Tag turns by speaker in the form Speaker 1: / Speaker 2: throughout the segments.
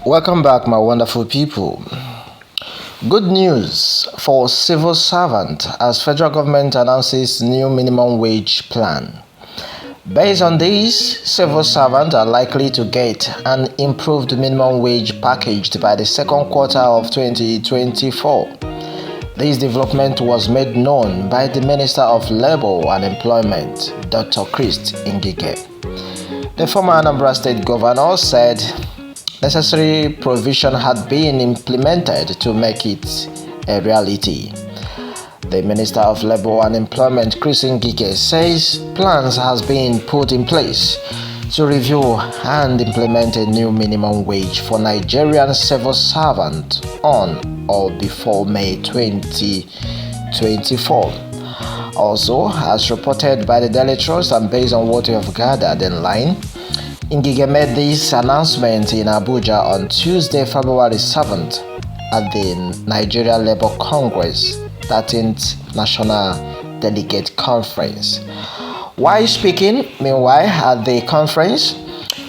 Speaker 1: Welcome back, my wonderful people. Good news for civil servant as federal government announces new minimum wage plan. Based on this, civil servants are likely to get an improved minimum wage package by the second quarter of 2024. This development was made known by the Minister of Labour and Employment, Dr. Christ Ngige. The former Anambra State Governor said necessary provision had been implemented to make it a reality. The Minister of Labour and Employment, Christ Ngige, says plans has been put in place to review and implement a new minimum wage for Nigerian civil servants on or before May 2024. Also, as reported by the Daily Trust and based on what we have gathered in line, Ngige made this announcement in Abuja on Tuesday, February 7th at the Nigeria Labour Congress 13th National Delegate Conference. While speaking, meanwhile, at the conference,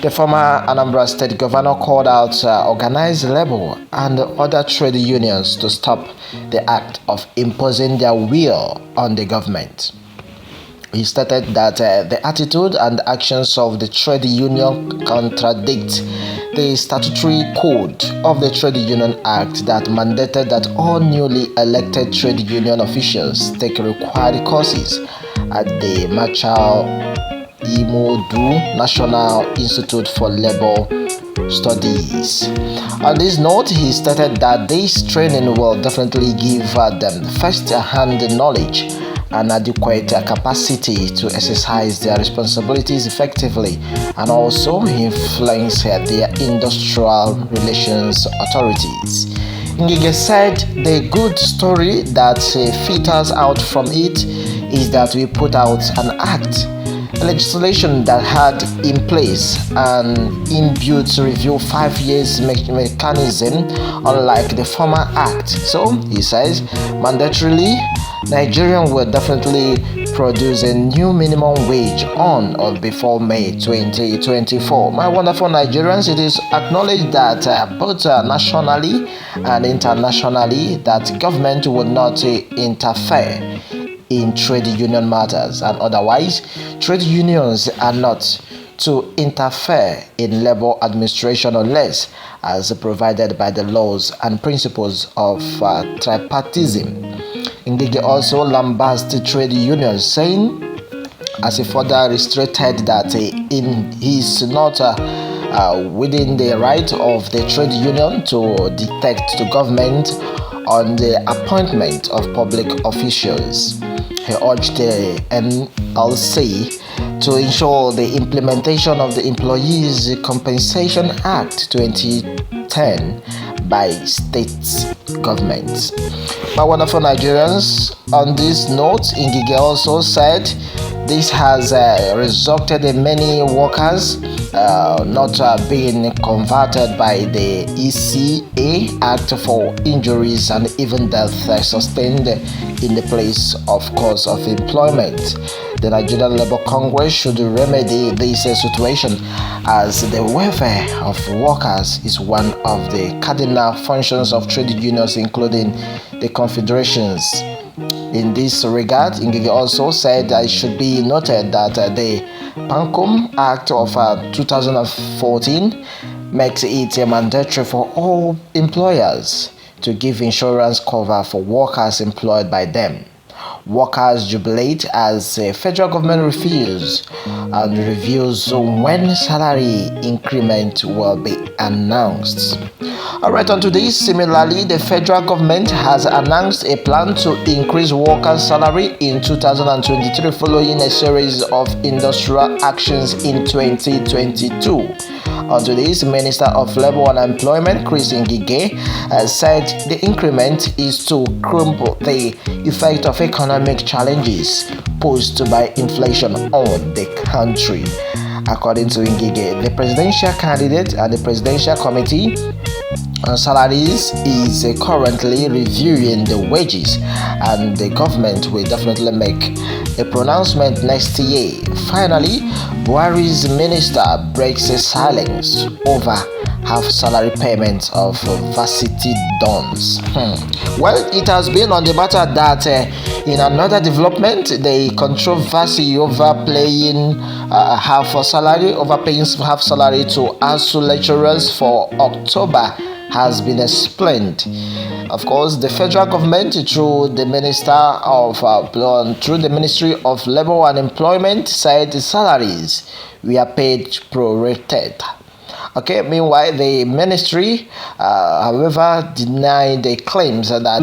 Speaker 1: the former Anambra State Governor called out organized labor and other trade unions to stop the act of imposing their will on the government. He stated that the attitude and actions of the trade union contradict the statutory code of the Trade Union Act that mandated that all newly elected trade union officials take required courses at the Machal Imodu National Institute for Labor Studies. On this note, he stated that this training will definitely give them first-hand knowledge and adequate capacity to exercise their responsibilities effectively and also influence their industrial relations authorities. Ngige said the good story that filters out from it is that we put out an act, legislation that had in place an inbuilt review 5 years mechanism, unlike the former act. So, he says, mandatorily, Nigeria will definitely produce a new minimum wage on or before May 2024. My wonderful Nigerians, it is acknowledged that both nationally and internationally that government will not interfere in trade union matters, and otherwise trade unions are not to interfere in labor administration unless as provided by the laws and principles of tripartism. Ngige also lambasted trade unions, saying as he further restricted that he is not within the right of the trade union to dictate to government on the appointment of public officials. He urged the NLC to ensure the implementation of the Employees Compensation Act 2010 by state governments. My wonderful Nigerians, on this note, Ngige also said this has resulted in many workers not being converted by the ECA Act for injuries and even death sustained in the place of cause of employment. The Nigerian Labour Congress should remedy this situation as the welfare of workers is one of the cardinal functions of trade unions, including the confederations. In this regard, Ngige also said it should be noted that the PANCOM Act of 2014 makes it mandatory for all employers to give insurance cover for workers employed by them. Workers jubilate as the federal government refuses and reviews when salary increment will be announced. Alright, on to this, similarly, the federal government has announced a plan to increase workers' salary in 2023 following a series of industrial actions in 2022. On to this, Minister of Labour and Employment, Christ Ngige, said the increment is to curb the effect of economic challenges posed by inflation on the country. According to Ngige, the presidential candidate and the presidential committee on salaries is currently reviewing the wages, and the government will definitely make a pronouncement next year. Finally, Buhari's minister breaks his silence over half salary payments of varsity dons. Well, it has been on the matter that in another development, the controversy over paying half salary to ASU lecturers for October has been explained. Of course, the federal government, through the Ministry of Labor and Employment, said the salaries were paid prorated. Okay, meanwhile, the ministry, however, denied the claims that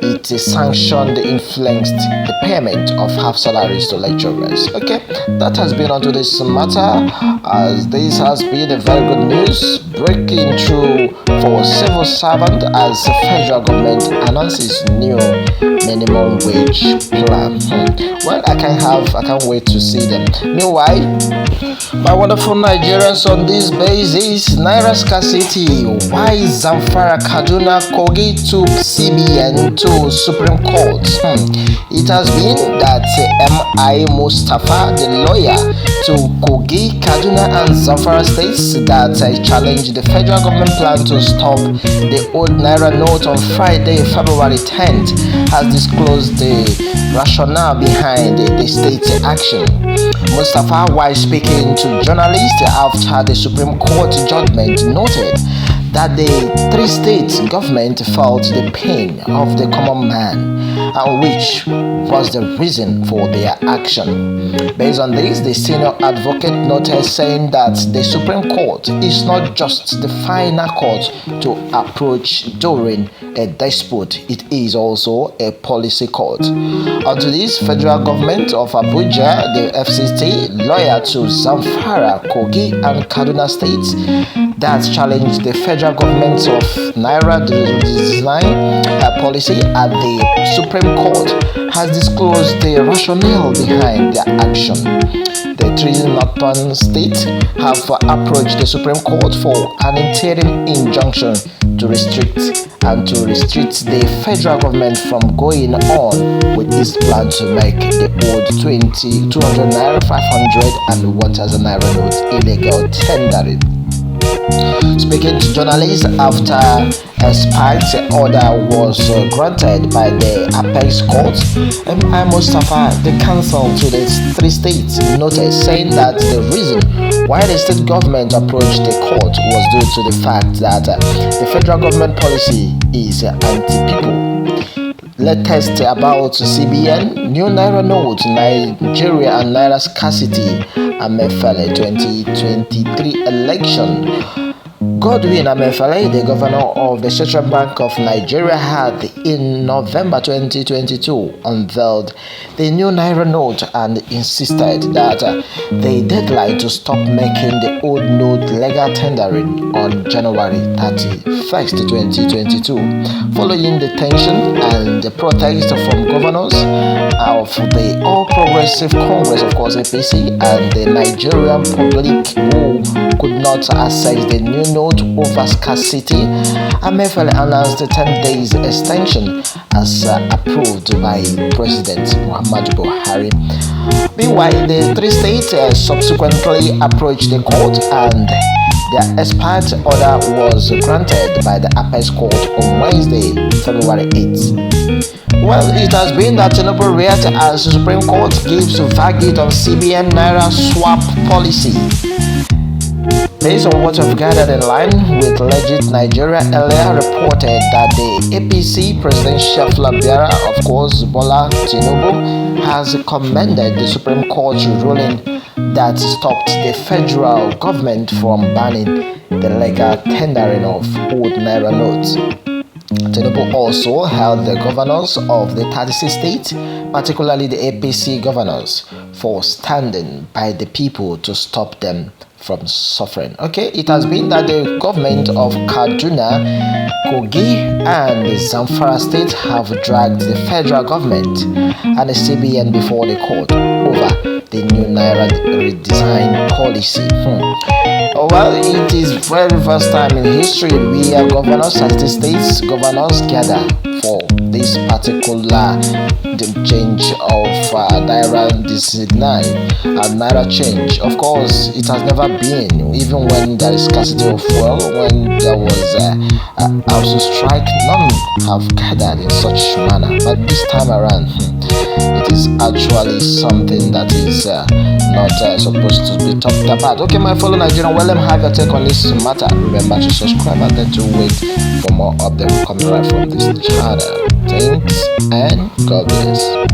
Speaker 1: it sanctioned, influenced the payment of half salaries to lecturers. Okay, that has been onto this matter, as this has been a very good news breaking through for civil servant as the federal government announces new minimum wage plan. Well, I can't wait to see them. Meanwhile, my wonderful Nigerians, on this basis, Naira scarcity, why Zamfara, Kaduna, Kogi took CBN to Supreme Court. It has been that M.I. Mustafa, the lawyer to Kogi, Kaduna and Zamfara states that challenged the federal government plan to stop the old Naira note on Friday, February 10th, has disclosed the rationale behind the state's action. Mustafa, while speaking to journalists after the Supreme Court judgment, noted that the three states government felt the pain of the common man, which was the reason for their action. Based on this, the senior advocate noted, saying that the Supreme Court is not just the final court to approach during a dispute, it is also a policy court. Onto this, federal government of Abuja, the FCT, lawyer to Zamfara, Kogi and Kaduna states that challenged the federal government of Naira design policy at the Supreme Court has disclosed the rationale behind their action. The three northern states have approached the Supreme Court for an interim injunction to restrict the federal government from going on with its plan to make the old 200 naira, 500 and 1000 naira notes illegal tendering. Speaking to journalists after a spiked order was granted by the Apex Court, M.I. Mustafa, the counsel to the three states, noted, saying that the reason why the state government approached the court was due to the fact that the federal government policy is anti-people. Latest about CBN, new Naira note, Nigeria and Naira scarcity, Amefele 2023 election. Godwin Amefele, the governor of the Central Bank of Nigeria, had in November 2022 unveiled the new Naira note and insisted that the deadline to stop making the old note legal tendering on January 31st, 2022. Following the tension and the protest from governors of the All Progressive Congress, of course APC, and the Nigerian public who could not access the new note over scarcity, Amefele announced a 10 days extension as approved by President Muhammadu Buhari. Meanwhile, the three states subsequently approached the court and their expired order was granted by the Apex Court on Wednesday, February 8th. Well, it has been that Tinubu reacted as the Supreme Court gives verdict on CBN Naira swap policy. Based on what we've gathered in line with Legit Nigeria, earlier reported that the APC presidential flag bearer, of course Bola Tinubu, has commended the Supreme Court's ruling that stopped the federal government from banning the legal tendering of old Naira notes. Tinubu also held the governors of the 36 states, particularly the APC governors, for standing by the people to stop them from suffering. Okay, it has been that the government of Kaduna, Kogi and the Zamfara states have dragged the federal government and the CBN before the court over the new Naira redesign policy. Well, it is very first time in history where governors at the states governors gather for this particular change of naira naira change. Of course, it has never been, even when there is scarcity of fuel, when there was also strike, none have gathered in such manner. But this time around, it is actually something that is not supposed to be talked about. Okay, my fellow Nigerian, well, let me have your take on this matter. Remember to subscribe and then to wait for more updates coming right from this channel. Thanks and God bless.